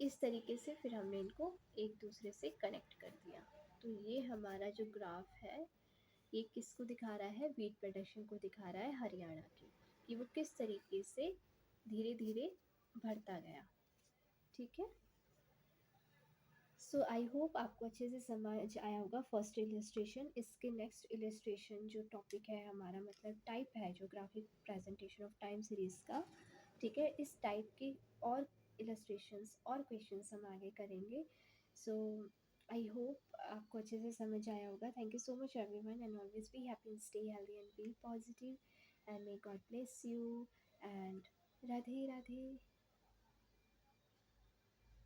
इस तरीके से फिर हमने इनको एक दूसरे से कनेक्ट कर दिया। तो ये हमारा जो ग्राफ है, ये किसको दिखा रहा है? वीट प्रोडक्शन को दिखा रहा है हरियाणा की, कि वो किस तरीके से धीरे धीरे बढ़ता गया। ठीक है, सो आई होप आपको अच्छे से समझ आया होगा फर्स्ट इलस्ट्रेशन। इसके नेक्स्ट इलस्ट्रेशन जो टॉपिक है हमारा, मतलब टाइप है जो graphic presentation of time series का। ठीक है, इस टाइप के और इलस्ट्रेशंस और क्वेश्चंस हम आगे करेंगे। सो आई होप आपको अच्छे से समझ आया होगा। Thank you so much everyone, and always be happy and stay healthy and be positive, and may God bless you, and Radhe Radhe.